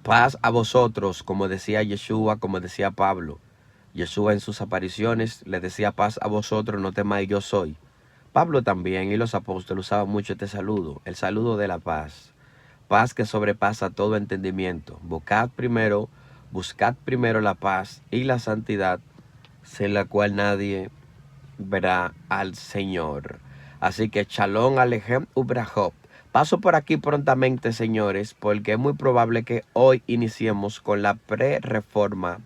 Paz a vosotros, como decía Yeshua, como decía Pablo. Yeshua en sus apariciones le decía paz a vosotros, no temáis, yo soy. Pablo también y los apóstoles usaban mucho este saludo, el saludo de la paz. Paz que sobrepasa todo entendimiento. Buscad primero la paz y la santidad, sin la cual nadie verá al Señor. Así que Shalom Alejem Ubrahot. Paso por aquí prontamente, señores, porque es muy probable que hoy iniciemos con la pre-reforma.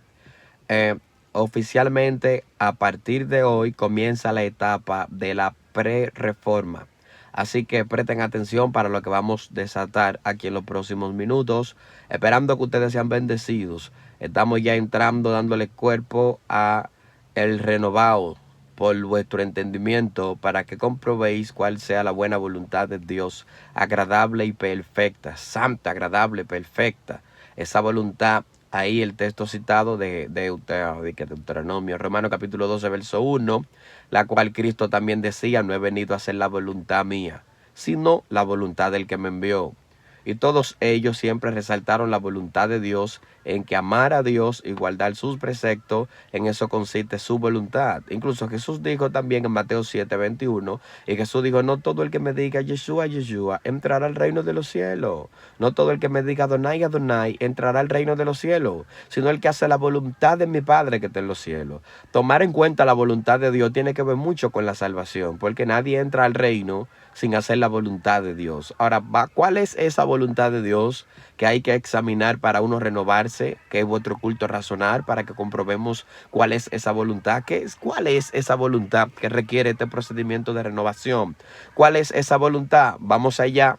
Oficialmente, a partir de hoy, comienza la etapa de la pre-reforma. Así que presten atención para lo que vamos a desatar aquí en los próximos minutos, esperando que ustedes sean bendecidos. Estamos ya entrando, dándole cuerpo a el renovado por vuestro entendimiento, para que comprobéis cuál sea la buena voluntad de Dios, agradable y perfecta, santa, agradable, perfecta. Esa voluntad, ahí el texto citado de Deuteronomio, Romanos capítulo 12, verso 1, la cual Cristo también decía, no he venido a hacer la voluntad mía, sino la voluntad del que me envió. Y todos ellos siempre resaltaron la voluntad de Dios, en que amar a Dios y guardar sus preceptos, en eso consiste su voluntad. Incluso Jesús dijo también en Mateo 7:21, y Jesús dijo, no todo el que me diga Yeshua, Yeshua, entrará al reino de los cielos. No todo el que me diga Adonai, Adonai, entrará al reino de los cielos, sino el que hace la voluntad de mi Padre que está en los cielos. Tomar en cuenta la voluntad de Dios tiene que ver mucho con la salvación, porque nadie entra al reino sin hacer la voluntad de Dios. Ahora, ¿cuál es esa voluntad de Dios que hay que examinar para uno renovarse? Que es vuestro culto razonar, para que comprobemos cuál es esa voluntad. ¿Cuál es esa voluntad que requiere este procedimiento de renovación? ¿Cuál es esa voluntad? Vamos allá.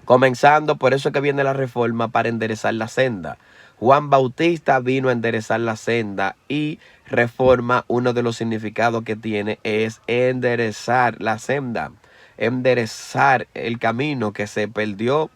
Comenzando, por eso es que viene la reforma, para enderezar la senda. Juan Bautista vino a enderezar la senda, y reforma, uno de los significados que tiene es enderezar la senda, enderezar el camino que se perdió,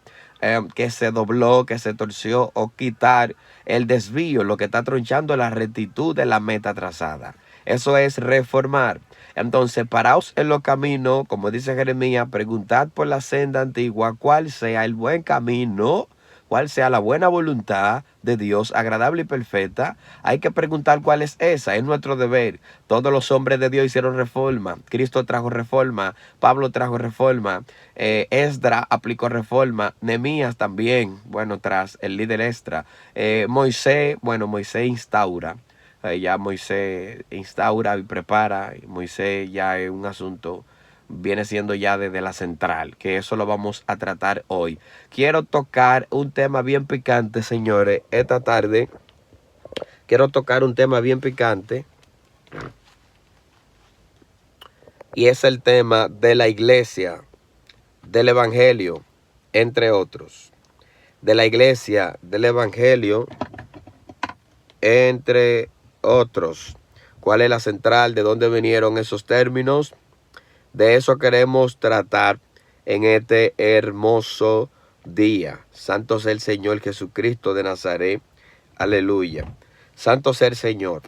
que se dobló, que se torció, o quitar el desvío, lo que está tronchando la rectitud de la meta trazada. Eso es reformar. Entonces, paraos en los caminos, como dice Jeremías, preguntad por la senda antigua, cuál sea el buen camino, cuál sea la buena voluntad de Dios, agradable y perfecta. Hay que preguntar cuál es esa, es nuestro deber. Todos los hombres de Dios hicieron reforma. Cristo trajo reforma, Pablo trajo reforma, Esdra aplicó reforma, Nehemías también, bueno, tras el líder Esdra, Moisés instaura. Ya Moisés instaura y prepara, y Moisés ya es un asunto, viene siendo ya desde la central, que eso lo vamos a tratar hoy. Quiero tocar un tema bien picante, señores, esta tarde. Quiero tocar un tema bien picante, y es el tema de la iglesia, del evangelio, entre otros. De la iglesia, del evangelio, entre otros. ¿Cuál es la central? ¿De dónde vinieron esos términos? De eso queremos tratar en este hermoso día. Santo sea el Señor Jesucristo de Nazaret. Aleluya. Santo sea el Señor.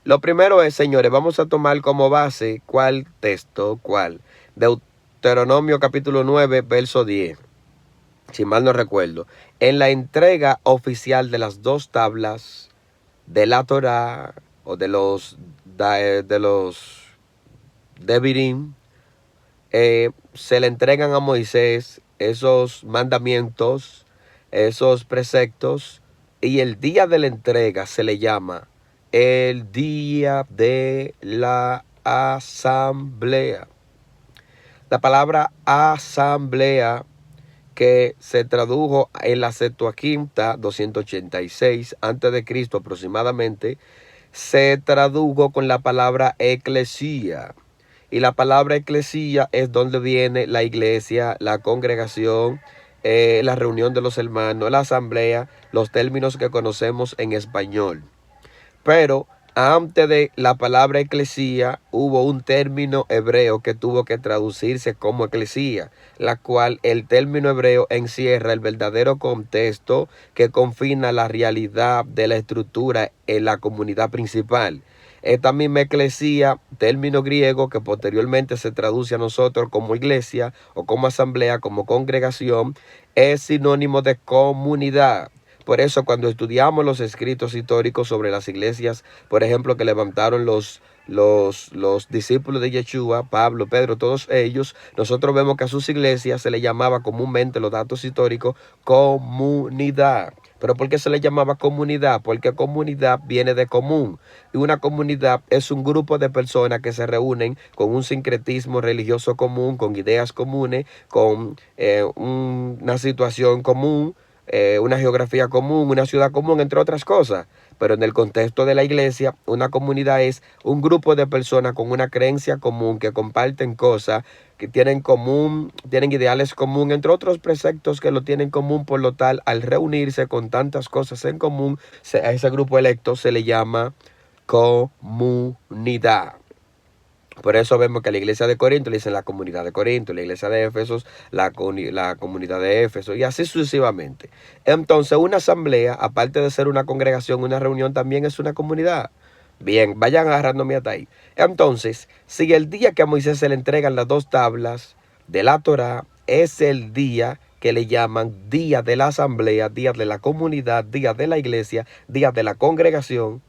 Lo primero es, señores, vamos a tomar como base, ¿cuál texto? ¿Cuál? Deuteronomio capítulo 9, verso 10. Si mal no recuerdo. En la entrega oficial de las dos tablas de la Torá, o de los Devarim, se le entregan a Moisés esos mandamientos, esos preceptos, y el día de la entrega se le llama el día de la asamblea. La palabra asamblea, que se tradujo en la Septuaginta 286 a.C. aproximadamente, se tradujo con la palabra eclesía. Y la palabra eclesía es donde viene la iglesia, la congregación, la reunión de los hermanos, la asamblea, los términos que conocemos en español. Pero antes de la palabra eclesía hubo un término hebreo que tuvo que traducirse como eclesía, la cual el término hebreo encierra el verdadero contexto que confina la realidad de la estructura en la comunidad principal. Esta misma eclesía, término griego que posteriormente se traduce a nosotros como iglesia o como asamblea, como congregación, es sinónimo de comunidad. Por eso cuando estudiamos los escritos históricos sobre las iglesias, por ejemplo, que levantaron los discípulos de Yeshua, Pablo, Pedro, todos ellos, nosotros vemos que a sus iglesias se le llamaba comúnmente, los datos históricos, comunidad. ¿Pero por qué se le llamaba comunidad? Porque comunidad viene de común. Y una comunidad es un grupo de personas que se reúnen con un sincretismo religioso común, con ideas comunes, con una situación común, una geografía común, una ciudad común, entre otras cosas. Pero en el contexto de la iglesia, una comunidad es un grupo de personas con una creencia común, que comparten cosas, que tienen común, tienen ideales común, entre otros preceptos que lo tienen común. Por lo tal, al reunirse con tantas cosas en común, a ese grupo electo se le llama comunidad. Por eso vemos que a la iglesia de Corinto le dicen la comunidad de Corinto, la iglesia de Éfeso, la comunidad de Éfeso, y así sucesivamente. Entonces, una asamblea, aparte de ser una congregación, una reunión, también es una comunidad. Bien, vayan agarrándome hasta ahí. Entonces, si el día que a Moisés se le entregan las 2 tablas de la Torá es el día que le llaman día de la asamblea, día de la comunidad, día de la iglesia, día de la congregación,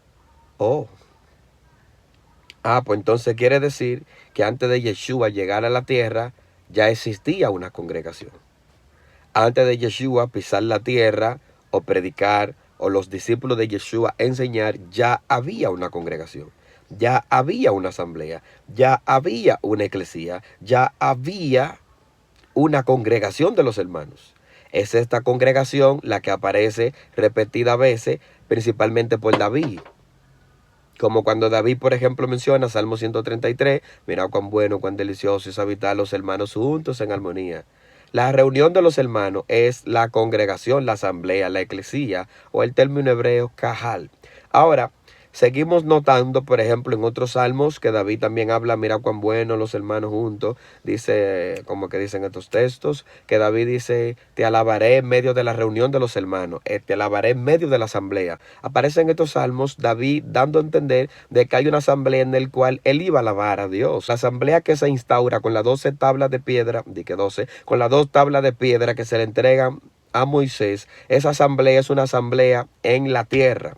pues entonces quiere decir que antes de Yeshua llegar a la tierra ya existía una congregación. Antes de Yeshua pisar la tierra o predicar, o los discípulos de Yeshua enseñar, ya había una congregación, ya había una asamblea, ya había una eclesía, ya había una congregación de los hermanos. Es esta congregación la que aparece repetidas veces, principalmente por David. Como cuando David, por ejemplo, menciona Salmo 133, mira cuán bueno, cuán delicioso es habitar los hermanos juntos en armonía. La reunión de los hermanos es la congregación, la asamblea, la eclesía, o el término hebreo kahal. Ahora, seguimos notando, por ejemplo, en otros salmos que David también habla, mira cuán bueno los hermanos juntos. Dice, como que dicen estos textos, que David dice, te alabaré en medio de la reunión de los hermanos, te alabaré en medio de la asamblea. Aparecen estos salmos David dando a entender de que hay una asamblea en la cual él iba a alabar a Dios. La asamblea que se instaura con las 12 tablas de piedra, con las 2 tablas de piedra que se le entregan a Moisés, esa asamblea es una asamblea en la tierra.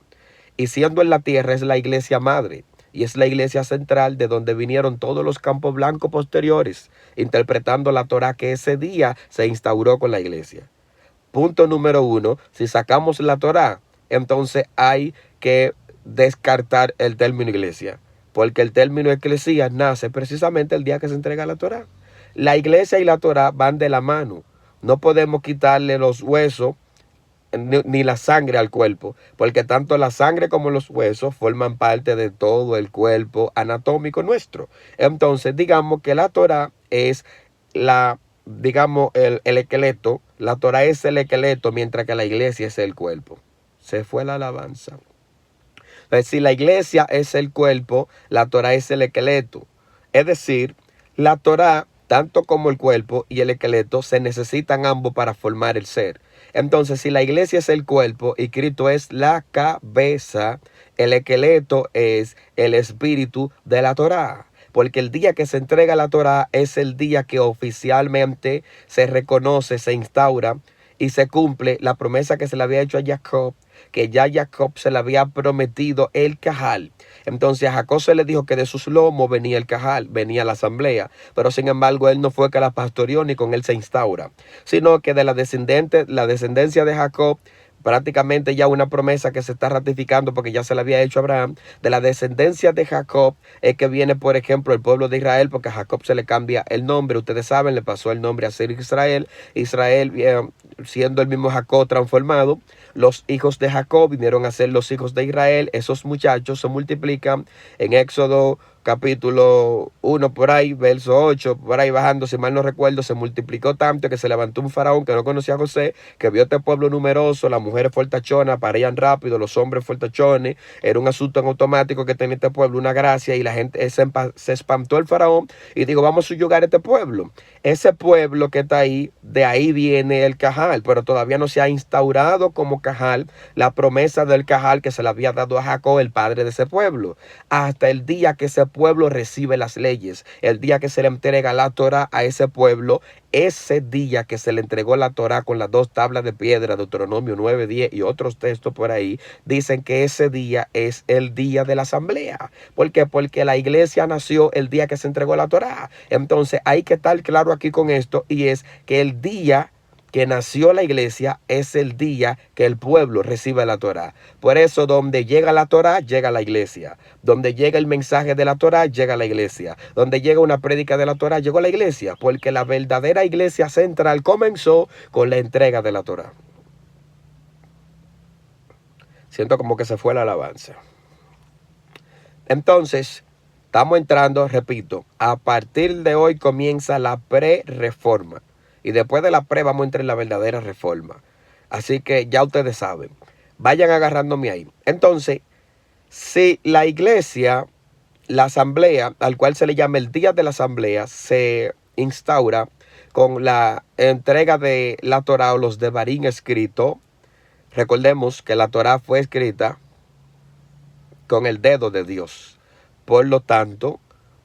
Y siendo en la tierra es la iglesia madre, y es la iglesia central de donde vinieron todos los campos blancos posteriores, interpretando la Torá que ese día se instauró con la iglesia. Punto número 1, si sacamos la Torá, entonces hay que descartar el término iglesia, porque el término eclesía nace precisamente el día que se entrega la Torá. La iglesia y la Torá van de la mano, no podemos quitarle los huesos ni la sangre al cuerpo, porque tanto la sangre como los huesos forman parte de todo el cuerpo anatómico nuestro. Entonces, digamos que la Torá es el esqueleto. La Torá es el esqueleto, mientras que la iglesia es el cuerpo. Se fue la alabanza. Entonces, si la iglesia es el cuerpo, la Torá es el esqueleto. Es decir, la Torá, tanto como el cuerpo y el esqueleto, se necesitan ambos para formar el ser. Entonces, si la iglesia es el cuerpo y Cristo es la cabeza, el esqueleto es el espíritu de la Torá. Porque el día que se entrega la Torá es el día que oficialmente se reconoce, se instaura y se cumple la promesa que se le había hecho a Jacob, que ya Jacob se le había prometido el cajal. Entonces a Jacob se le dijo que de sus lomos venía el cajal, venía la asamblea, pero sin embargo él no fue que la pastoreó ni con él se instaura, sino que de la descendencia de Jacob, prácticamente ya una promesa que se está ratificando porque ya se la había hecho a Abraham, de la descendencia de Jacob es que viene, por ejemplo, el pueblo de Israel, porque a Jacob se le cambia el nombre, ustedes saben, le pasó el nombre a ser Israel, siendo el mismo Jacob transformado. Los hijos de Jacob vinieron a ser los hijos de Israel. Esos muchachos se multiplican en Éxodo capítulo 1 por ahí, verso 8, por ahí bajando, si mal no recuerdo, se multiplicó tanto que se levantó un faraón que no conocía a José, que vio este pueblo numeroso, las mujeres fortachonas, parían rápido, los hombres fortachones, era un asunto en automático que tenía este pueblo, una gracia, y la gente se espantó el faraón y dijo, vamos a subyugar a este pueblo. Ese pueblo que está ahí, de ahí viene el cajal, pero todavía no se ha instaurado como cajal la promesa del cajal que se le había dado a Jacob, el padre de ese pueblo, hasta el día que se pueblo recibe las leyes, el día que se le entrega la Torá a ese pueblo, ese día que se le entregó la Torá con las 2 tablas de piedra, Deuteronomio 9, 10 y otros textos por ahí, dicen que ese día es el día de la asamblea. ¿Por qué? Porque la iglesia nació el día que se entregó la Torá. Entonces hay que estar claro aquí con esto, y es que el día que nació la iglesia es el día que el pueblo recibe la Torá. Por eso donde llega la Torá, llega la iglesia. Donde llega el mensaje de la Torá, llega la iglesia. Donde llega una prédica de la Torá, llegó la iglesia. Porque la verdadera iglesia central comenzó con la entrega de la Torá. Siento como que se fue la alabanza. Entonces, estamos entrando, repito, a partir de hoy comienza la pre-reforma. Y después de la pre vamos a entrar en la verdadera reforma. Así que ya ustedes saben. Vayan agarrándome ahí. Entonces, si la iglesia, la asamblea, al cual se le llama el día de la asamblea, se instaura con la entrega de la Torá o los devarim escrito. Recordemos que la Torá fue escrita con el dedo de Dios. Por lo tanto,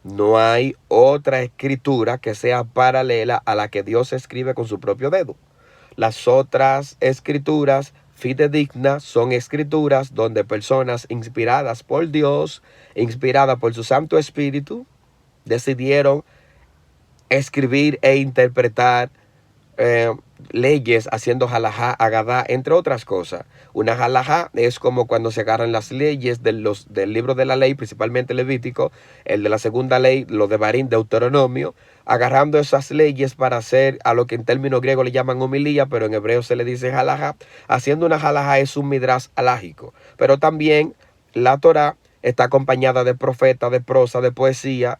no hay otra escritura que sea paralela a la que Dios escribe con su propio dedo. Las otras escrituras fidedignas son escrituras donde personas inspiradas por Dios, inspiradas por su Santo Espíritu, decidieron escribir e interpretar leyes haciendo halajá, agadá, entre otras cosas. Una halajá es como cuando se agarran las leyes del libro de la ley, principalmente Levítico, el de la segunda ley, lo de Barín, Deuteronomio, agarrando esas leyes para hacer a lo que en términos griegos le llaman homilía, pero en hebreo se le dice halajá. Haciendo una halajá es un midrash halágico, pero también la Torá está acompañada de profeta, de prosa, de poesía,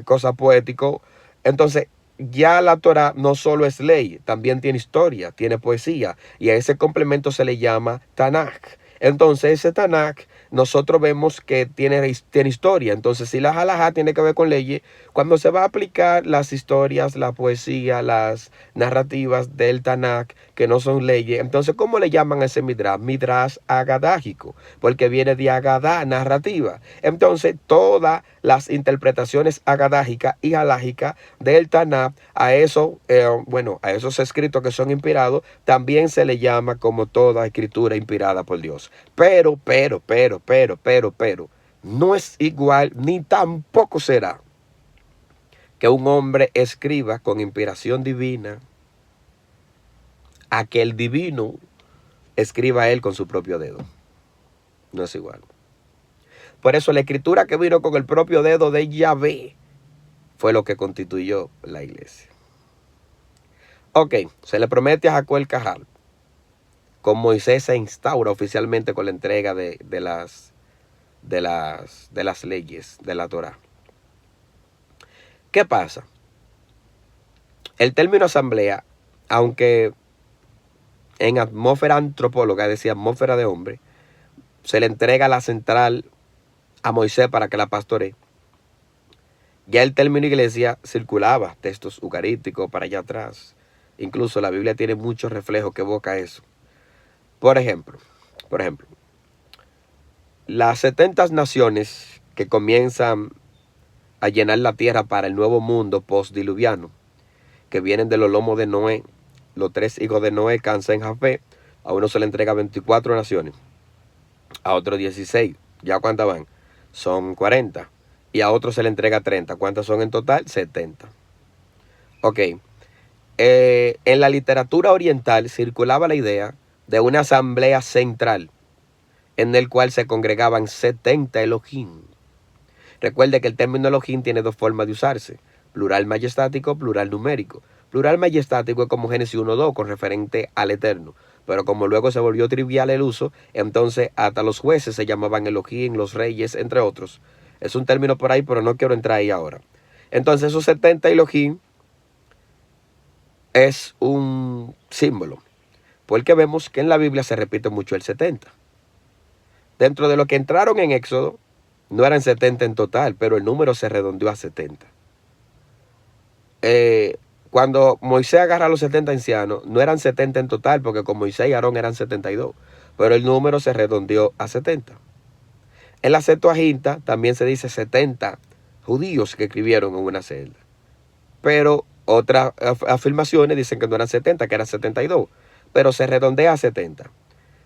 cosa poético. Entonces, ya la Torá no solo es ley, también tiene historia, tiene poesía, y a ese complemento se le llama Tanakh. Entonces ese Tanakh nosotros vemos que tiene historia. Entonces si la halajá tiene que ver con leyes, cuando se va a aplicar las historias, la poesía, las narrativas del Tanakh, que no son leyes, entonces ¿cómo le llaman a ese midrash? Midrash agadágico, porque viene de agadá, narrativa. Entonces todas las interpretaciones agadágicas y halágicas del Tanakh, a esos escritos que son inspirados, también se le llama como toda escritura inspirada por Dios. Pero, no es igual ni tampoco será que un hombre escriba con inspiración divina a que el divino escriba a él con su propio dedo. No es igual. Por eso la escritura que vino con el propio dedo de Yahvé fue lo que constituyó la iglesia. Ok, se le promete a Jacob el Cajal. Con Moisés se instaura oficialmente con la entrega de las leyes de la Torá. ¿Qué pasa? El término asamblea, aunque en atmósfera antropóloga, es decir, atmósfera de hombre, se le entrega la central a Moisés para que la pastoree. Ya el término iglesia circulaba, textos eucarísticos para allá atrás. Incluso la Biblia tiene muchos reflejos que evoca eso. Por ejemplo, las 70 naciones que comienzan a llenar la tierra para el nuevo mundo postdiluviano, que vienen de los lomos de Noé, los 3 hijos de Noé, Cam, Jafet, a uno se le entrega 24 naciones, a otro 16, ¿ya cuántas van? Son 40, y a otro se le entrega 30, ¿cuántas son en total? 70. Ok, en la literatura oriental circulaba la idea de una asamblea central en el cual se congregaban 70 Elohim. Recuerde que el término Elohim tiene 2 formas de usarse: plural majestático, plural numérico. Plural majestático es como Génesis 1:2, con referente al Eterno. Pero como luego se volvió trivial el uso, entonces hasta los jueces se llamaban Elohim, los reyes, entre otros. Es un término por ahí, pero no quiero entrar ahí ahora. Entonces esos 70 Elohim es un símbolo, porque vemos que en la Biblia se repite mucho el 70. Dentro de lo que entraron en Éxodo, no eran 70 en total, pero el número se redondeó a 70. Cuando Moisés agarra a los 70 ancianos, no eran 70 en total, porque con Moisés y Aarón eran 72, pero el número se redondeó a 70. En la Septuaginta también se dice 70 judíos que escribieron en una celda. Pero otras afirmaciones dicen que no eran 70, que eran 72. Pero se redondea a 70.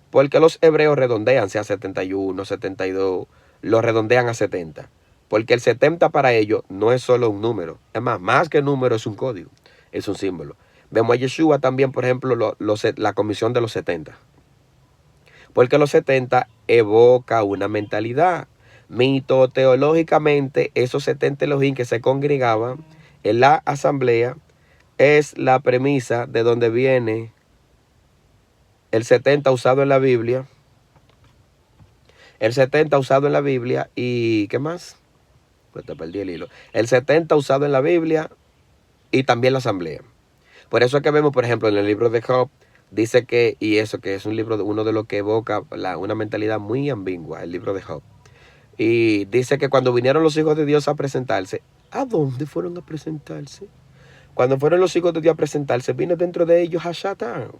Porque los hebreos redondean, sea 71, 72, lo redondean a 70. Porque el 70 para ellos no es solo un número. Es más que número es un código, es un símbolo. Vemos a Yeshua también, por ejemplo, la comisión de los 70. Porque los 70 evoca una mentalidad. Mito-teológicamente, esos 70 Elohim que se congregaban en la asamblea es la premisa de donde viene el 70 usado en la Biblia. El 70 usado en la Biblia y ¿qué más? Pues te perdí el hilo. El 70 usado en la Biblia y también la asamblea. Por eso es que vemos, por ejemplo, en el libro de Job, dice que, y eso que es un libro, uno de los que evoca una mentalidad muy ambigua, el libro de Job. Y dice que cuando vinieron los hijos de Dios a presentarse, ¿a dónde fueron a presentarse? Cuando fueron los hijos de Dios a presentarse, vino dentro de ellos a Satán.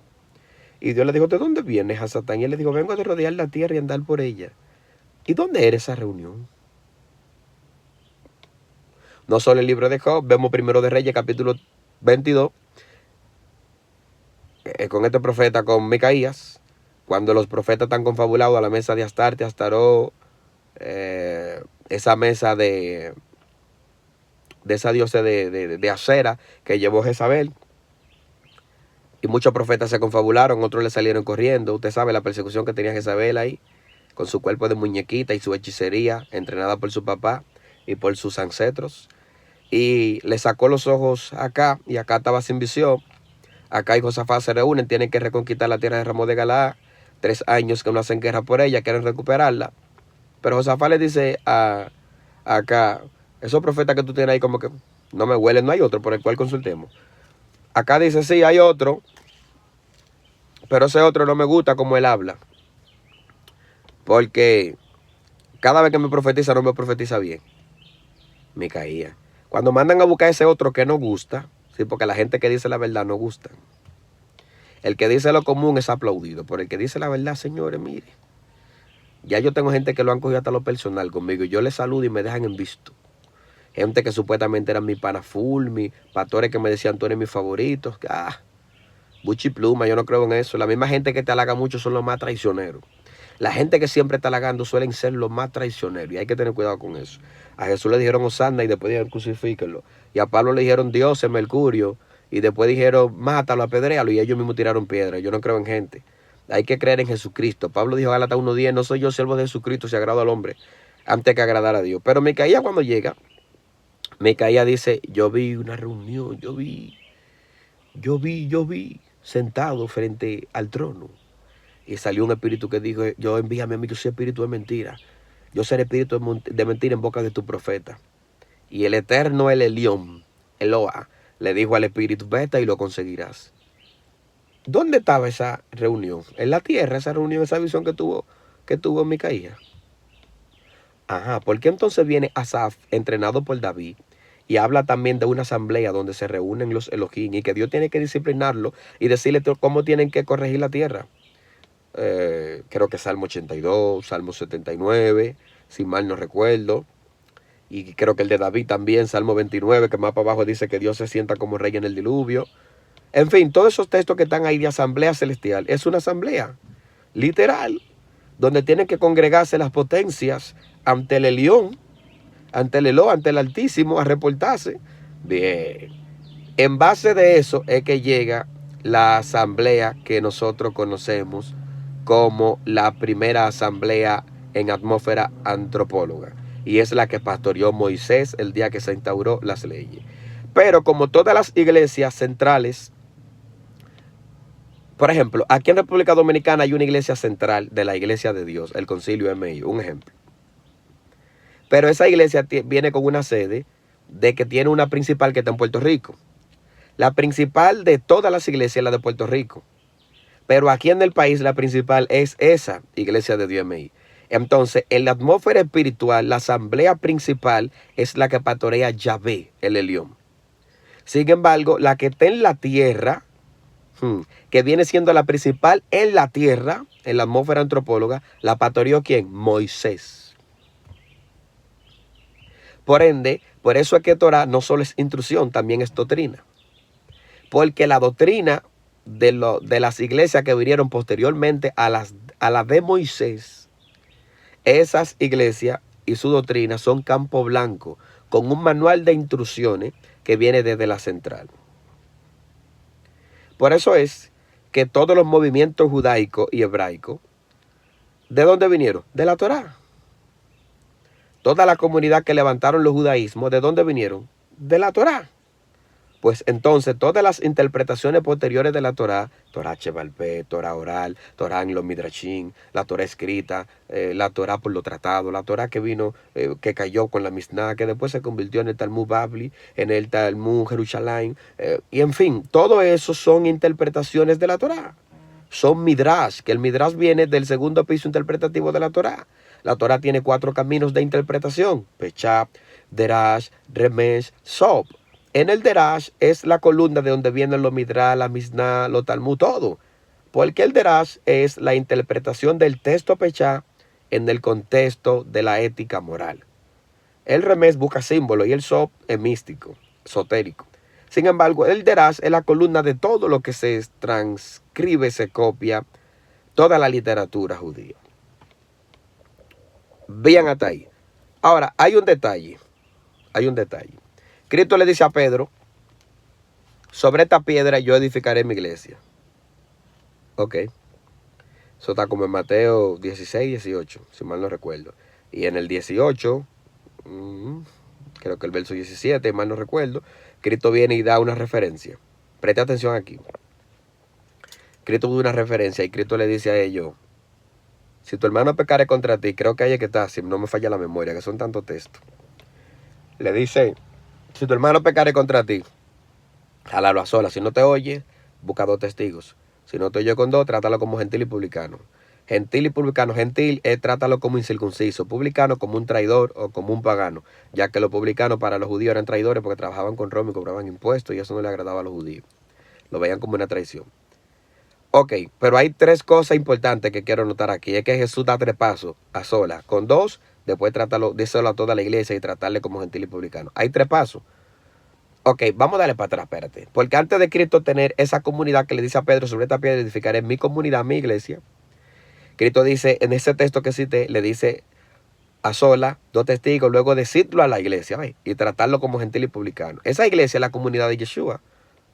Y Dios le dijo, ¿de dónde vienes a Satán? Y él le dijo, vengo de rodear la tierra y andar por ella. ¿Y dónde era esa reunión? No solo el libro de Job, vemos Primero de Reyes, capítulo 22, con este profeta, con Micaías, cuando los profetas están confabulados a la mesa de Astarte, Astaró, esa mesa de esa diosa de Asera que llevó Jezabel. Y muchos profetas se confabularon, otros le salieron corriendo. Usted sabe la persecución que tenía Jezabel ahí, con su cuerpo de muñequita y su hechicería, entrenada por su papá y por sus ancestros. Y le sacó los ojos acá, y acá estaba sin visión. Acá y Josafat se reúnen, tienen que reconquistar la tierra de Ramón de Galaad. 3 años que no hacen guerra por ella, quieren recuperarla. Pero Josafat le dice acá, esos profetas que tú tienes ahí como que no me huelen, no hay otro por el cual consultemos. Acá dice, sí, hay otro, pero ese otro no me gusta como él habla. Porque cada vez que me profetiza, no me profetiza bien. Me caía. Cuando mandan a buscar ese otro que no gusta, sí, porque la gente que dice la verdad no gusta. El que dice lo común es aplaudido, pero el que dice la verdad, señores, mire. Ya yo tengo gente que lo han cogido hasta lo personal conmigo. Yo les saludo y me dejan en visto. Gente que supuestamente eran mi pana full, mis pastores que me decían tú eres mi favorito. Buchi pluma, yo no creo en eso. La misma gente que te halaga mucho son los más traicioneros. La gente que siempre está halagando suelen ser los más traicioneros. Y hay que tener cuidado con eso. A Jesús le dijeron Hosanna y después dijeron crucifíquenlo. Y a Pablo le dijeron Dios en Mercurio. Y después dijeron mátalo, apedréalo. Y ellos mismos tiraron piedra. Yo no creo en gente. Hay que creer en Jesucristo. Pablo dijo Gálatas 1:10, no soy yo siervo de Jesucristo si agrado al hombre antes que agradar a Dios. Pero Micaías cuando llega, Micaías dice, yo vi una reunión, yo vi sentado frente al trono. Y salió un espíritu que dijo, yo envíame a mí, yo soy espíritu de mentira. Yo seré espíritu de mentira en boca de tu profeta. Y el eterno, el Elión, Eloa, le dijo al espíritu, vete y lo conseguirás. ¿Dónde estaba esa reunión? En la tierra, esa reunión, esa visión que tuvo Micaías. Ajá, ¿por qué entonces viene Asaf, entrenado por David, y habla también de una asamblea donde se reúnen los Elohim y que Dios tiene que disciplinarlo y decirle cómo tienen que corregir la tierra? Creo que Salmo 82, Salmo 79, si mal no recuerdo. Y creo que el de David también, Salmo 29, que más para abajo dice que Dios se sienta como rey en el diluvio. En fin, todos esos textos que están ahí de asamblea celestial, es una asamblea literal, donde tienen que congregarse las potencias ante el Elión, ante el Elo, ante el Altísimo, a reportarse. Bien. En base de eso es que llega la asamblea que nosotros conocemos como la primera asamblea en atmósfera antropóloga. Y es la que pastoreó Moisés el día que se instauró las leyes. Pero como todas las iglesias centrales, por ejemplo, aquí en República Dominicana hay una iglesia central de la Iglesia de Dios, el Concilio MI, un ejemplo. Pero esa iglesia viene con una sede de que tiene una principal que está en Puerto Rico. La principal de todas las iglesias es la de Puerto Rico. Pero aquí en el país la principal es esa Iglesia de Dios MI. Entonces, en la atmósfera espiritual, la asamblea principal es la que pastorea Yahvé, el Elión. Sin embargo, la que está en la tierra, que viene siendo la principal en la tierra, en la atmósfera antropóloga, la pastoreó ¿quién? Moisés. Por ende, por eso es que Torah no solo es instrucción, también es doctrina. Porque la doctrina de las iglesias que vinieron posteriormente a la de Moisés, esas iglesias y su doctrina son campo blanco, con un manual de instrucciones que viene desde la central. Por eso es que todos los movimientos judaicos y hebraicos, ¿de dónde vinieron? De la Torá. Toda la comunidad que levantaron los judaísmos, ¿de dónde vinieron? De la Torá. Pues entonces todas las interpretaciones posteriores de la Torá, Torá Shebaal Peh, Torá oral, Torá en los Midrashim, la Torá escrita, la Torá por los tratados, la Torá que vino, que cayó con la Mishnah, que después se convirtió en el Talmud Babli, en el Talmud Jerusalén, y en fin, todo eso son interpretaciones de la Torá. Son Midrash, que el Midrash viene del segundo piso interpretativo de la Torá. La Torá tiene 4 caminos de interpretación: Pechá, Derash, Remesh, Sob. En el Derash es la columna de donde vienen los Midrash, la Mishnah, los Talmud, todo. Porque el Derash es la interpretación del texto Pechá en el contexto de la ética moral. El Remesh busca símbolos y el Sob es místico, esotérico. Sin embargo, el Derash es la columna de todo lo que se transcribe, se copia, toda la literatura judía. Vean hasta ahí. Ahora, hay un detalle. Cristo le dice a Pedro: sobre esta piedra yo edificaré mi iglesia. Ok. Eso está como en Mateo 16, 18, si mal no recuerdo. Y en el 18, creo que el verso 17, mal no recuerdo, Cristo viene y da una referencia. Preste atención aquí. Cristo da una referencia y Cristo le dice a ellos: si tu hermano pecare contra ti, creo que ahí es que está, si no me falla la memoria, que son tantos textos. Le dice: si tu hermano pecare contra ti, jálalo a solas. Si no te oye, busca 2 testigos. Si no te oye con 2, trátalo como gentil y publicano. Gentil y publicano. Gentil es trátalo como incircunciso. Publicano como un traidor o como un pagano. Ya que los publicanos para los judíos eran traidores porque trabajaban con Roma y cobraban impuestos y eso no le agradaba a los judíos. Lo veían como una traición. Ok, pero hay 3 cosas importantes que quiero notar aquí. Es que Jesús da 3 pasos a solas. Con 2, después trátalo, díselo a toda la iglesia y tratarle como gentil y publicano. Hay 3 pasos. Ok, vamos a darle para atrás, espérate. Porque antes de Cristo tener esa comunidad que le dice a Pedro: sobre esta piedra edificaré mi comunidad, mi iglesia, Cristo dice, en ese texto que cité, le dice a sola, 2 testigos, luego decirlo a la iglesia, ¿ves? Y tratarlo como gentil y publicano. Esa iglesia es la comunidad de Yeshua.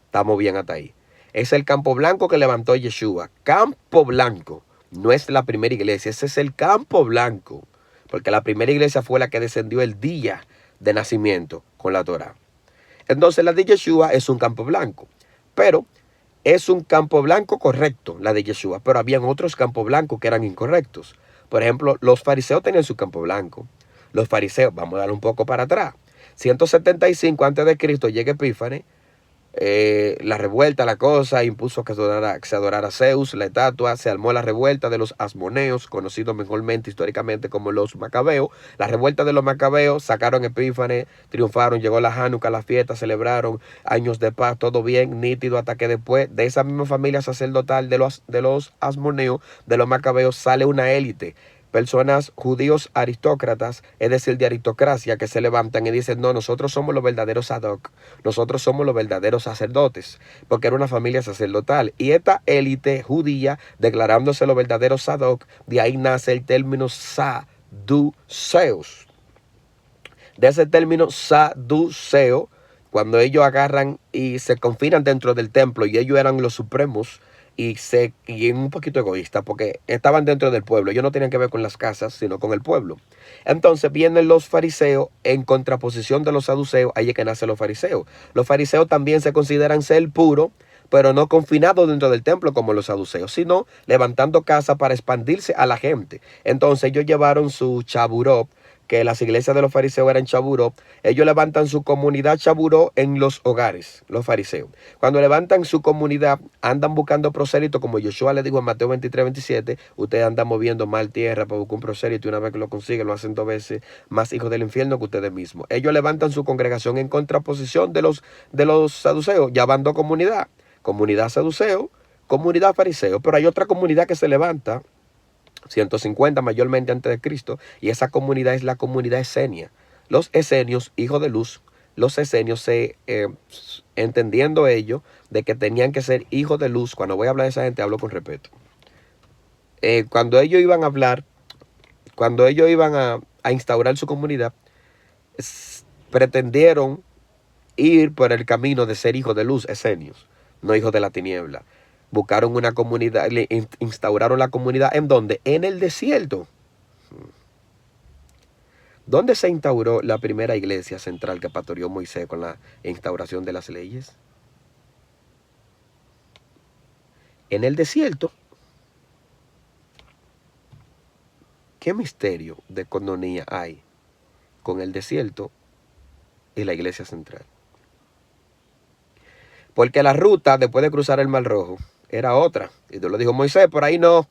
Estamos bien hasta ahí. Es el campo blanco que levantó Yeshua. Campo blanco. No es la primera iglesia, ese es el campo blanco. Porque la primera iglesia fue la que descendió el día de nacimiento con la Torá. Entonces la de Yeshua es un campo blanco, pero es un campo blanco correcto, la de Yeshua, pero habían otros campos blancos que eran incorrectos. Por ejemplo, los fariseos tenían su campo blanco. Los fariseos, vamos a dar un poco para atrás. 175 a.C. llega Epífanes, la revuelta, la cosa, impuso que se adorara a Zeus, la estatua, se armó la revuelta de los asmoneos, conocidos mejormente históricamente como los macabeos. La revuelta de los macabeos, sacaron Epífanes, triunfaron, llegó la Hanukkah, la fiesta, celebraron años de paz, todo bien, nítido, hasta que después de esa misma familia sacerdotal de los asmoneos, de los macabeos, sale una élite. Personas judíos aristócratas, es decir, de aristocracia, que se levantan y dicen: no, nosotros somos los verdaderos Sadoc, nosotros somos los verdaderos sacerdotes, porque era una familia sacerdotal. Y esta élite judía, declarándose los verdaderos Sadoc, de ahí nace el término saduceos. De ese término saduceo, cuando ellos agarran y se confinan dentro del templo, y ellos eran los supremos, y un poquito egoísta, porque estaban dentro del pueblo. Ellos no tenían que ver con las casas, sino con el pueblo. Entonces vienen los fariseos en contraposición de los saduceos. Ahí es que nacen los fariseos. Los fariseos también se consideran ser puros, pero no confinados dentro del templo como los saduceos, sino levantando casa para expandirse a la gente. Entonces ellos llevaron su chaburó, que las iglesias de los fariseos eran chaburó. Ellos levantan su comunidad chaburó en los hogares, los fariseos. Cuando levantan su comunidad, andan buscando prosélitos, como Yoshua le dijo en Mateo 23, 27, ustedes andan moviendo mal tierra para buscar un prosélito, y una vez que lo consiguen, lo hacen 2 veces más hijos del infierno que ustedes mismos. Ellos levantan su congregación en contraposición de los saduceos, llevando comunidad saduceo, comunidad fariseo. Pero hay otra comunidad que se levanta, 150 mayormente antes de Cristo, y esa comunidad es la comunidad esenia. Los esenios, hijos de luz, los esenios entendiendo ello, de que tenían que ser hijos de luz. Cuando voy a hablar de esa gente, hablo con respeto. Cuando ellos iban a hablar, cuando ellos iban a instaurar su comunidad, pretendieron ir por el camino de ser hijos de luz, esenios, no hijos de la tiniebla. Buscaron una comunidad, instauraron la comunidad, ¿en dónde? En el desierto. ¿Dónde se instauró la primera iglesia central que pastoreó Moisés con la instauración de las leyes? En el desierto. ¿Qué misterio de coinonía hay con el desierto y la iglesia central? Porque la ruta después de cruzar el Mar Rojo era otra. Y Dios lo dijo: Moisés, por ahí no.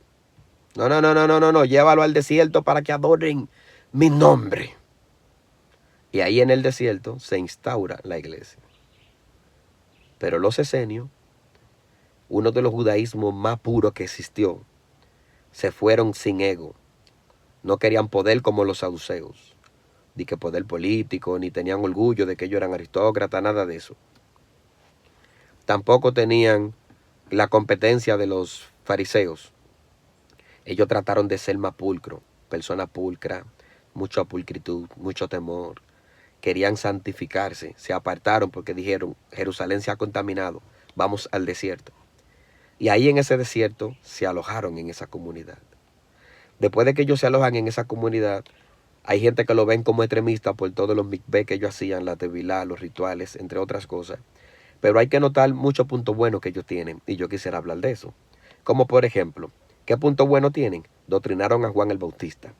No, llévalo al desierto para que adoren mi nombre. Y ahí en el desierto se instaura la iglesia. Pero los esenios, uno de los judaísmos más puros que existió, se fueron sin ego. No querían poder como los saduceos, ni que poder político, ni tenían orgullo de que ellos eran aristócratas, nada de eso. Tampoco tenían la competencia de los fariseos. Ellos trataron de ser más pulcros, personas pulcras, mucha pulcritud, mucho temor. Querían santificarse, se apartaron porque dijeron: Jerusalén se ha contaminado, vamos al desierto. Y ahí en ese desierto se alojaron en esa comunidad. Después de que ellos se alojan en esa comunidad, hay gente que lo ven como extremista por todos los mikveh que ellos hacían, la tevilá, los rituales, entre otras cosas. Pero hay que notar muchos puntos buenos que ellos tienen, y yo quisiera hablar de eso. Como por ejemplo, ¿qué puntos buenos tienen? Doctrinaron a Juan el Bautista.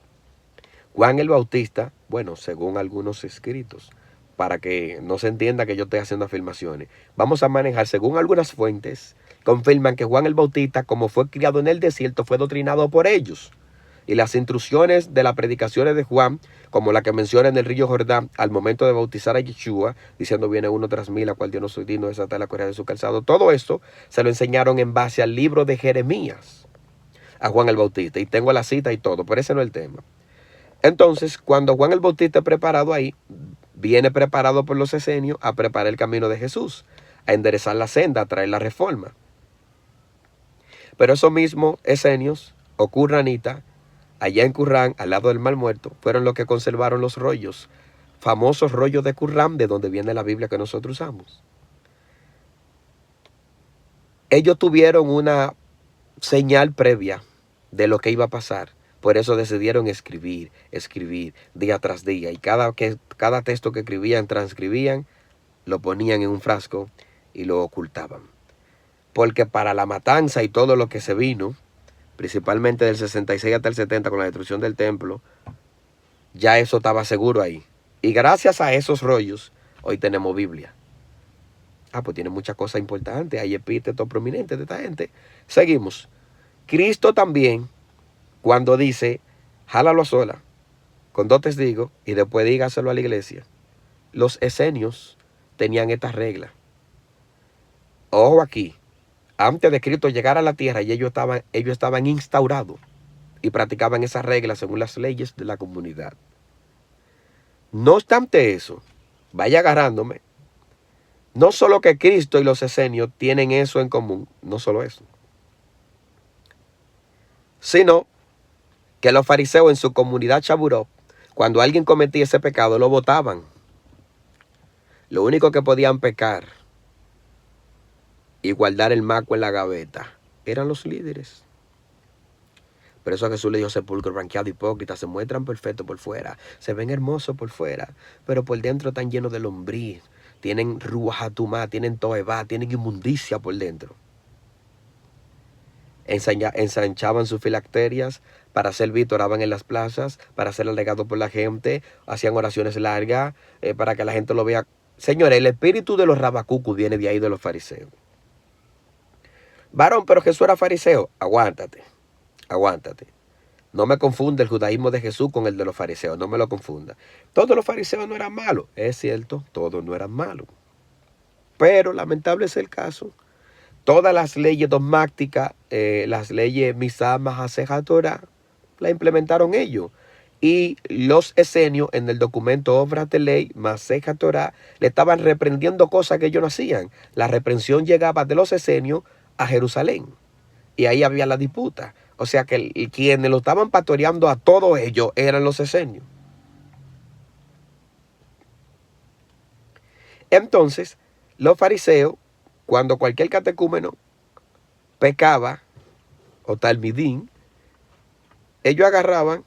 Juan el Bautista, bueno, según algunos escritos, para que no se entienda que yo estoy haciendo afirmaciones, vamos a manejar, según algunas fuentes, confirman que Juan el Bautista, como fue criado en el desierto, fue doctrinado por ellos. Y las instrucciones de las predicaciones de Juan, como la que menciona en el río Jordán, al momento de bautizar a Yeshua, diciendo: viene uno tras mí, la cual yo no soy digno de desatar la correa de su calzado. Todo esto se lo enseñaron en base al libro de Jeremías a Juan el Bautista. Y tengo la cita y todo, pero ese no es el tema. Entonces, cuando Juan el Bautista es preparado ahí, viene preparado por los esenios a preparar el camino de Jesús, a enderezar la senda, a traer la reforma. Pero esos mismos esenios, o curranitas, allá en Qumran, al lado del Mar Muerto, fueron los que conservaron los rollos, famosos rollos de Qumran, de donde viene la Biblia que nosotros usamos. Ellos tuvieron una señal previa de lo que iba a pasar. Por eso decidieron escribir día tras día. Y cada texto que escribían, transcribían, lo ponían en un frasco y lo ocultaban. Porque para la matanza y todo lo que se vino, principalmente del 66 hasta el 70 con la destrucción del templo, ya eso estaba seguro ahí. Y gracias a esos rollos, hoy tenemos Biblia. Pues tiene muchas cosas importantes, hay epítetos prominentes de esta gente. Seguimos. Cristo también, cuando dice: jálalo sola, con 2 testigos, y después dígaselo a la iglesia. Los esenios tenían esta regla. Ojo aquí. Antes de Cristo llegar a la tierra, y ellos estaban instaurados y practicaban esas reglas según las leyes de la comunidad. No obstante eso, vaya agarrándome, no solo que Cristo y los esenios tienen eso en común, no solo eso, sino que los fariseos en su comunidad Chaburó, cuando alguien cometía ese pecado, lo botaban. Lo único que podían pecar y guardar el maco en la gaveta eran los líderes. Por eso a Jesús le dijo: sepulcro blanqueado, hipócrita, se muestran perfectos por fuera, se ven hermosos por fuera, pero por dentro están llenos de lombriz, tienen ruaj hatumá, tienen toebá, tienen inmundicia por dentro. Ensanchaban sus filacterias para ser vistos, oraban en las plazas, para ser alegados por la gente, hacían oraciones largas para que la gente lo vea. Señores, el espíritu de los rabacucus viene de ahí, de los fariseos. Varón, pero Jesús era fariseo. Aguántate. No me confunda el judaísmo de Jesús con el de los fariseos, no me lo confunda. Todos los fariseos no eran malos, es cierto, todos no eran malos. Pero lamentable es el caso. Todas las leyes dogmáticas, las leyes Misá, Mahaseja, Torah, la implementaron ellos. Y los esenios en el documento Obras de Ley, Maseja Torah, le estaban reprendiendo cosas que ellos no hacían. La reprensión llegaba de los esenios a Jerusalén. Y ahí había la disputa. O sea que quienes lo estaban pastoreando a todos ellos eran los esenios. Entonces, los fariseos, cuando cualquier catecúmeno pecaba, o talmidín, ellos agarraban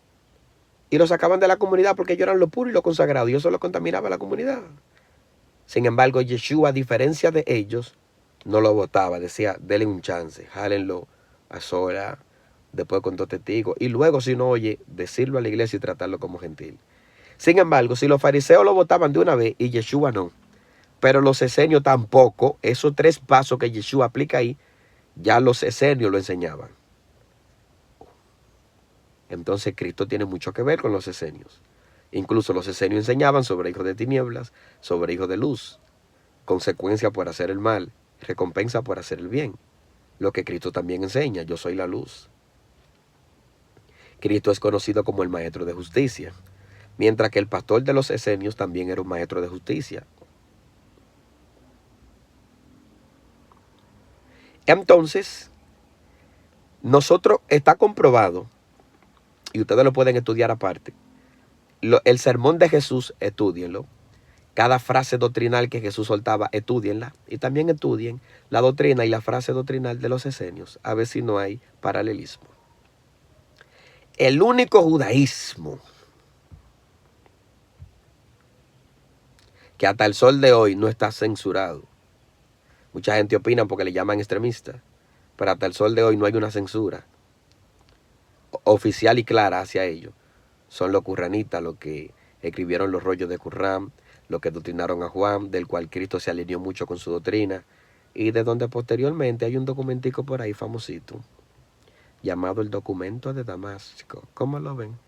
y lo sacaban de la comunidad porque ellos eran lo puro y lo consagrado, y eso lo contaminaba a la comunidad. Sin embargo, Yeshua, a diferencia de ellos, no lo votaba. Decía, denle un chance, jálenlo a sola, después con dos testigos, y luego, si no oye, decirlo a la iglesia y tratarlo como gentil. Sin embargo, si los fariseos lo votaban de una vez y Yeshua no, pero los esenios tampoco, esos 3 pasos que Yeshua aplica ahí, ya los esenios lo enseñaban. Entonces Cristo tiene mucho que ver con los esenios. Incluso los esenios enseñaban sobre hijos de tinieblas, sobre hijos de luz, consecuencia por hacer el mal, recompensa por hacer el bien. Lo que Cristo también enseña, yo soy la luz. Cristo es conocido como el maestro de justicia, mientras que el pastor de los esenios también era un maestro de justicia. Entonces, nosotros está comprobado, y ustedes lo pueden estudiar aparte, el sermón de Jesús, estúdienlo. Cada frase doctrinal que Jesús soltaba, estúdienla. Y también estudien la doctrina y la frase doctrinal de los esenios, a ver si no hay paralelismo. El único judaísmo que hasta el sol de hoy no está censurado. Mucha gente opina porque le llaman extremista, pero hasta el sol de hoy no hay una censura oficial y clara hacia ellos. Son los quranitas los que escribieron los rollos de Qur'an, los que doctrinaron a Juan, del cual Cristo se alineó mucho con su doctrina, y de donde posteriormente hay un documentico por ahí famosito, llamado el documento de Damasco. ¿Cómo lo ven?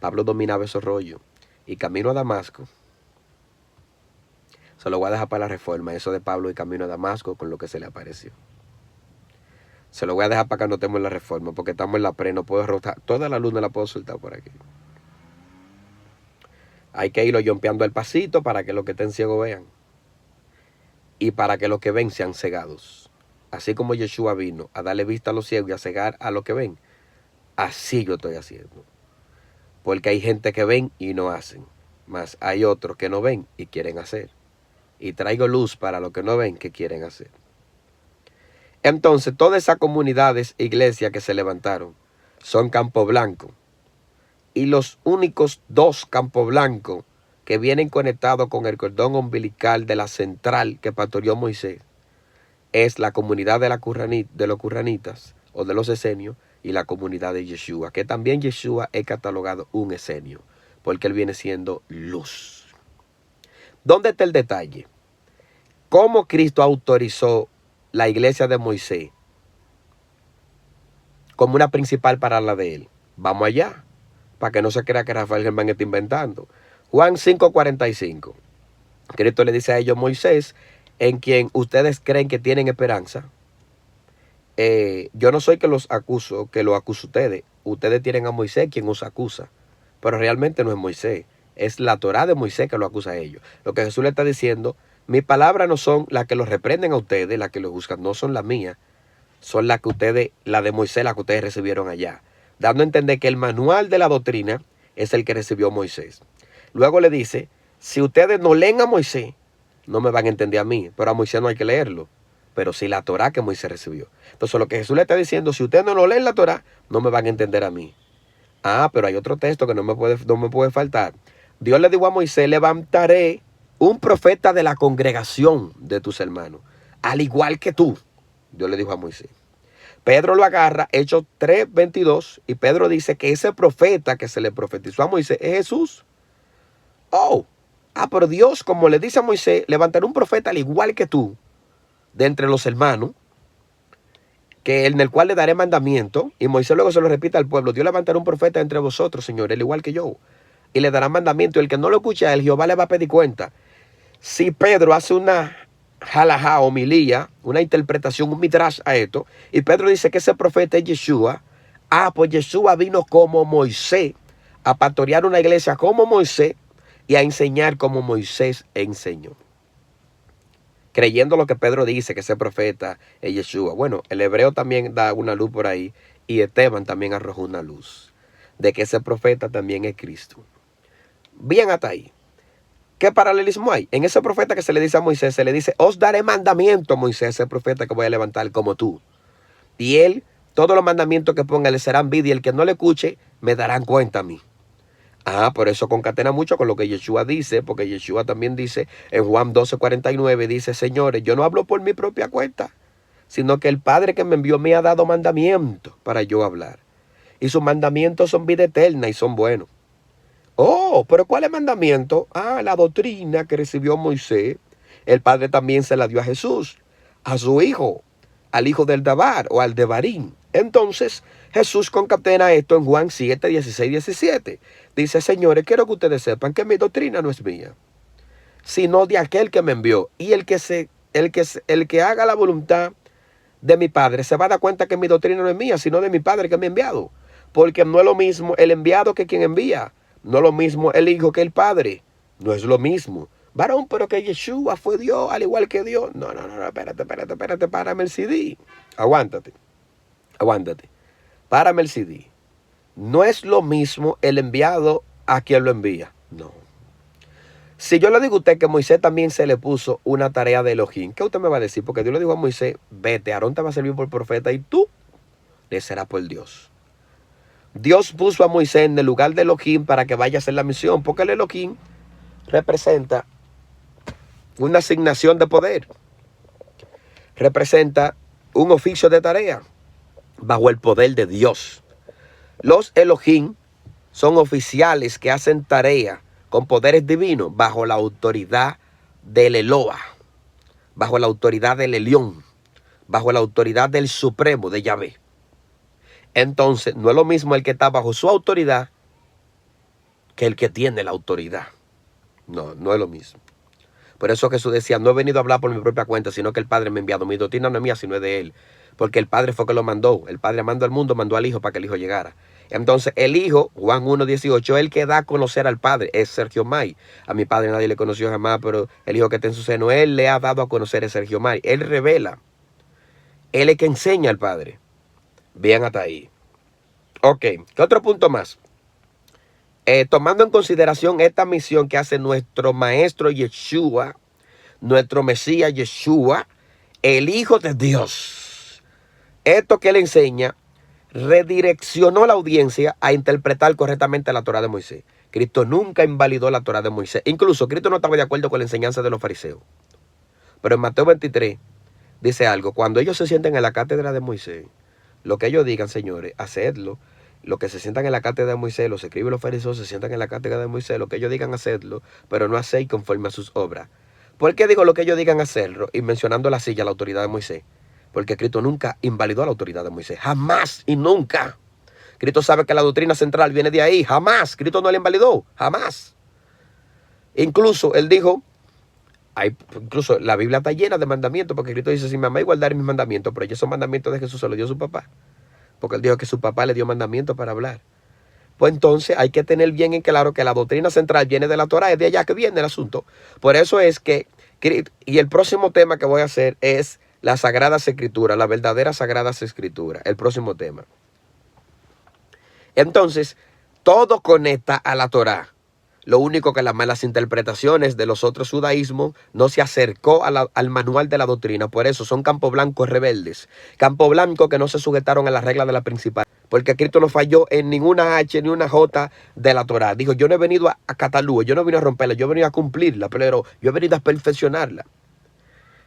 Pablo dominaba esos rollos, y camino a Damasco, se lo voy a dejar para la reforma, eso de Pablo y camino a Damasco con lo que se le apareció. Se lo voy a dejar para que anotemos en la reforma, porque estamos en la pre, no puedo rotar, toda la luz no la puedo soltar por aquí. Hay que irlo yompeando al pasito para que los que estén ciegos vean. Y para que los que ven sean cegados. Así como Yeshua vino a darle vista a los ciegos y a cegar a los que ven, así yo estoy haciendo. Porque hay gente que ven y no hacen, mas hay otros que no ven y quieren hacer. Y traigo luz para los que no ven que quieren hacer. Entonces, todas esas comunidades, iglesias que se levantaron, son Campo Blanco. Y los únicos 2 Campo Blanco que vienen conectados con el cordón umbilical de la central que pastoreó Moisés es la comunidad de los quranitas o de los esenios y la comunidad de Yeshua, que también Yeshua es catalogado un esenio, porque él viene siendo luz. ¿Dónde está el detalle? ¿Cómo Cristo autorizó la iglesia de Moisés como una principal para la de él? Vamos allá, para que no se crea que Rafael Germán está inventando. Juan 5:45. Cristo le dice a ellos, Moisés, en quien ustedes creen que tienen esperanza, yo no soy que los acuso, que lo acuso a ustedes. Ustedes tienen a Moisés quien os acusa, pero realmente no es Moisés, es la Torá de Moisés que lo acusa a ellos. Lo que Jesús le está diciendo, mis palabras no son las que los reprenden a ustedes, las que los juzgan, no son las mías, son las que ustedes, la de Moisés, las que ustedes recibieron allá, dando a entender que el manual de la doctrina es el que recibió Moisés. Luego le dice, si ustedes no leen a Moisés, no me van a entender a mí, pero a Moisés no hay que leerlo, pero sí la Torá que Moisés recibió. Entonces lo que Jesús le está diciendo, si ustedes no lo leen la Torá, no me van a entender a mí. Ah, pero hay otro texto que no me puede faltar. Dios le dijo a Moisés, levantaré un profeta de la congregación de tus hermanos, al igual que tú. Dios le dijo a Moisés. Pedro lo agarra, Hechos 3:22, y Pedro dice que ese profeta que se le profetizó a Moisés es Jesús. Pero Dios, como le dice a Moisés, levantaré un profeta al igual que tú, de entre los hermanos, en el cual le daré mandamiento. Y Moisés luego se lo repite al pueblo, Dios levantará un profeta entre vosotros, Señor, al igual que yo, y le dará mandamiento. Y el que no lo escuche a él, Jehová le va a pedir cuenta. Si Pedro hace una halajá, homilía, una interpretación, un midrash a esto, y Pedro dice que ese profeta es Yeshua, pues Yeshua vino como Moisés a pastorear una iglesia como Moisés y a enseñar como Moisés enseñó. Creyendo lo que Pedro dice, que ese profeta es Yeshua. Bueno, el hebreo también da una luz por ahí y Esteban también arrojó una luz de que ese profeta también es Cristo. Bien hasta ahí. ¿Qué paralelismo hay? En ese profeta que se le dice a Moisés, se le dice, os daré mandamiento, Moisés, ese profeta que voy a levantar como tú. Y él, todos los mandamientos que ponga le serán vida y el que no le escuche, me darán cuenta a mí. Por eso concatena mucho con lo que Yeshua dice, porque Yeshua también dice en Juan 12:49, dice, señores, yo no hablo por mi propia cuenta, sino que el Padre que me envió me ha dado mandamientos para yo hablar. Y sus mandamientos son vida eterna y son buenos. Oh, pero ¿cuál es mandamiento? La doctrina que recibió Moisés, el Padre también se la dio a Jesús, a su hijo, al hijo del Dabar o al Devarim. Entonces, Jesús concatena esto en Juan 7, 16, 17. Dice, señores, quiero que ustedes sepan que mi doctrina no es mía, sino de aquel que me envió. Y el que haga la voluntad de mi Padre se va a dar cuenta que mi doctrina no es mía, sino de mi Padre que me ha enviado. Porque no es lo mismo el enviado que quien envía. No es lo mismo el hijo que el padre. No es lo mismo. Varón, pero que Yeshua fue Dios, al igual que Dios. No, espérate, párame el CD. Aguántate. Párame el CD. No es lo mismo el enviado a quien lo envía. No. Si yo le digo a usted que a Moisés también se le puso una tarea de Elohim, ¿qué usted me va a decir? Porque Dios le dijo a Moisés, vete, Aarón te va a servir por profeta y tú le serás por Dios. Dios puso a Moisés en el lugar de Elohim para que vaya a hacer la misión, porque el Elohim representa una asignación de poder, representa un oficio de tarea bajo el poder de Dios. Los Elohim son oficiales que hacen tarea con poderes divinos bajo la autoridad del Eloa, bajo la autoridad del Elión, bajo la autoridad del Supremo de Yahvé. Entonces, no es lo mismo el que está bajo su autoridad que el que tiene la autoridad. No es lo mismo. Por eso Jesús decía, no he venido a hablar por mi propia cuenta, sino que el Padre me ha enviado. Mi doctrina no es mía, sino es de Él. Porque el Padre fue que lo mandó. El Padre mandó al mundo, mandó al Hijo para que el Hijo llegara. Entonces, el Hijo, Juan 1:18, el que da a conocer al Padre, es Sergio May. A mi Padre nadie le conoció jamás, pero el Hijo que está en su seno, Él le ha dado a conocer a Sergio May. Él revela. Él es que enseña al Padre. Bien hasta ahí. Ok, ¿qué otro punto más? Tomando en consideración esta misión que hace nuestro maestro Yeshua, nuestro Mesías Yeshua, el Hijo de Dios. Esto que él enseña redireccionó la audiencia a interpretar correctamente la Torá de Moisés. Cristo nunca invalidó la Torá de Moisés. Incluso Cristo no estaba de acuerdo con la enseñanza de los fariseos. Pero en Mateo 23 dice algo. Cuando ellos se sienten en la cátedra de Moisés, lo que ellos digan, señores, hacedlo. Lo que se sientan en la cátedra de Moisés, los escribas los fariseos se sientan en la cátedra de Moisés, lo que ellos digan, hacedlo, pero no hacéis conforme a sus obras. ¿Por qué digo lo que ellos digan hacerlo? Y mencionando la silla, la autoridad de Moisés. Porque Cristo nunca invalidó la autoridad de Moisés. Jamás y nunca. Cristo sabe que la doctrina central viene de ahí. Jamás. Cristo no la invalidó. Jamás. Incluso él dijo, incluso la Biblia está llena de mandamientos, porque Cristo dice, si me amáis, guardar mis mandamientos. Pero esos mandamientos de Jesús se los dio su papá. Porque él dijo que su papá le dio mandamientos para hablar. Pues entonces hay que tener bien en claro que la doctrina central viene de la Torá, es de allá que viene el asunto. Por eso es que, y el próximo tema que voy a hacer es las Sagradas Escrituras, las verdaderas Sagradas Escrituras, el próximo tema. Entonces, todo conecta a la Torá. Lo único que las malas interpretaciones de los otros judaísmos no se acercó al manual de la doctrina. Por eso son campo blancos rebeldes. Campo blanco que no se sujetaron a la regla de la principal. Porque Cristo no falló en ninguna H ni una J de la Torá. Dijo, yo no he venido a catalúa, yo no he venido a romperla, yo he venido a cumplirla, pero yo he venido a perfeccionarla.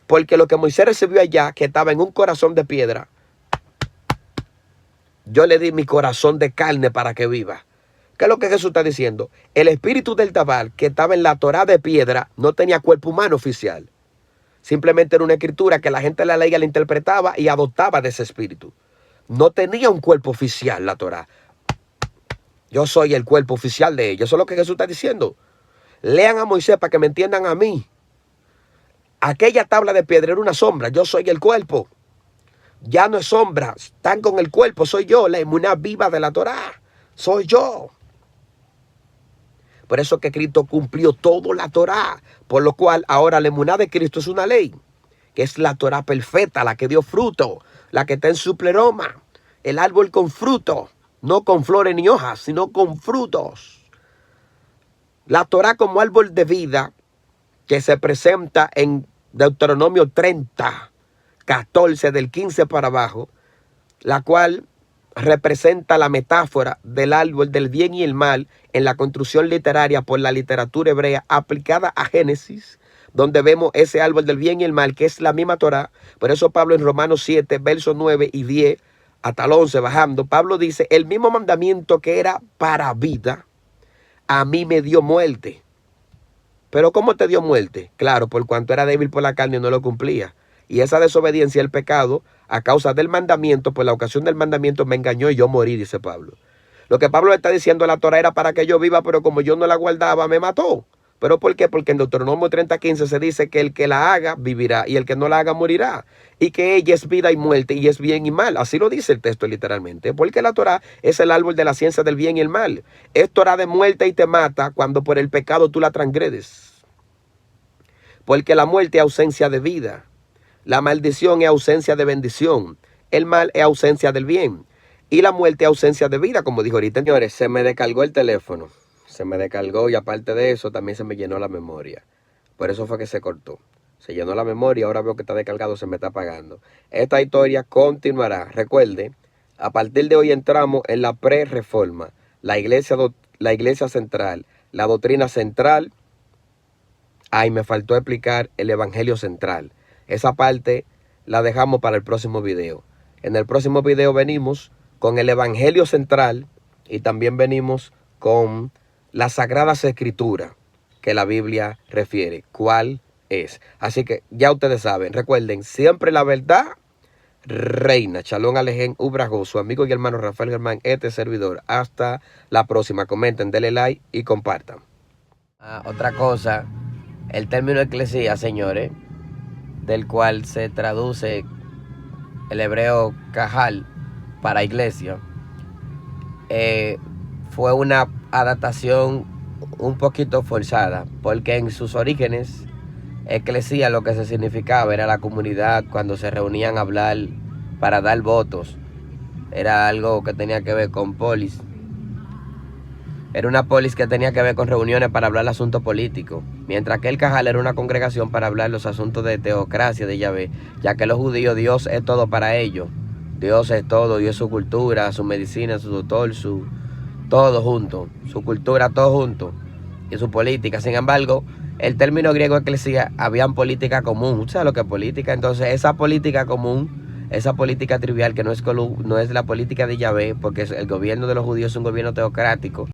Porque lo que Moisés recibió allá, que estaba en un corazón de piedra, yo le di mi corazón de carne para que viva. ¿Qué es lo que Jesús está diciendo? El espíritu del Tabal que estaba en la Torá de piedra no tenía cuerpo humano oficial. Simplemente era una escritura que la gente la leía, la interpretaba y adoptaba de ese espíritu. No tenía un cuerpo oficial la Torá. Yo soy el cuerpo oficial de ella. Eso es lo que Jesús está diciendo. Lean a Moisés para que me entiendan a mí. Aquella tabla de piedra era una sombra. Yo soy el cuerpo. Ya no es sombra. Están con el cuerpo. Soy yo, la emuná viva de la Torá. Soy yo. Por eso que Cristo cumplió toda la Torá, por lo cual ahora la emuná de Cristo es una ley, que es la Torá perfecta, la que dio fruto, la que está en su pleroma, el árbol con fruto, no con flores ni hojas, sino con frutos. La Torá como árbol de vida que se presenta en Deuteronomio 30, 14, del 15 para abajo, la cual representa la metáfora del árbol del bien y el mal en la construcción literaria por la literatura hebrea aplicada a Génesis, donde vemos ese árbol del bien y el mal, que es la misma Torá. Por eso Pablo en Romanos 7, versos 9 y 10, hasta el 11, bajando, Pablo dice, el mismo mandamiento que era para vida, a mí me dio muerte. Pero ¿cómo te dio muerte? Claro, por cuanto era débil por la carne y no lo cumplía. Y esa desobediencia, el pecado, a causa del mandamiento, por la ocasión del mandamiento, me engañó y yo morí, dice Pablo. Lo que Pablo está diciendo, la Torá era para que yo viva, pero como yo no la guardaba, me mató. ¿Pero por qué? Porque en Deuteronomio 30:15 se dice que el que la haga vivirá y el que no la haga morirá. Y que ella es vida y muerte y es bien y mal. Así lo dice el texto literalmente. Porque la Torá es el árbol de la ciencia del bien y el mal. Es Torá de muerte y te mata cuando por el pecado tú la transgredes. Porque la muerte es ausencia de vida. La maldición es ausencia de bendición. El mal es ausencia del bien. Y la muerte es ausencia de vida, como dijo ahorita. Señores, se me descargó el teléfono. Se me descargó y aparte de eso también se me llenó la memoria. Por eso fue que se cortó. Se llenó la memoria, ahora veo que está descargado, se me está apagando. Esta historia continuará. Recuerde, a partir de hoy entramos en la pre-reforma. La iglesia central, la doctrina central. Ay, me faltó explicar el evangelio central. Esa parte la dejamos para el próximo video. En el próximo video venimos con el evangelio central y también venimos con las sagradas escrituras que la Biblia refiere. ¿Cuál es? Así que ya ustedes saben. Recuerden, siempre la verdad reina. Shalom Alejem Ubrajo, su amigo y hermano Rafael Germán, este servidor. Hasta la próxima. Comenten, denle like y compartan. Otra cosa, el término eclesía, señores, del cual se traduce el hebreo kahal para iglesia, fue una adaptación un poquito forzada, porque en sus orígenes, eclesía lo que se significaba era la comunidad cuando se reunían a hablar para dar votos. Era algo que tenía que ver con polis. Era una polis que tenía que ver con reuniones para hablar de asuntos políticos, mientras que el Cajal era una congregación para hablar los asuntos de teocracia de Yahvé, ya que los judíos, Dios es todo para ellos. Dios es todo, Dios es su cultura, su medicina, su doctor, todo junto, su cultura, todo junto, y su política. Sin embargo, el término griego eclesía, habían política común. ¿Usted sabe lo que es política? Entonces, esa política común, esa política trivial que no es la política de Yahvé, porque el gobierno de los judíos es un gobierno teocrático.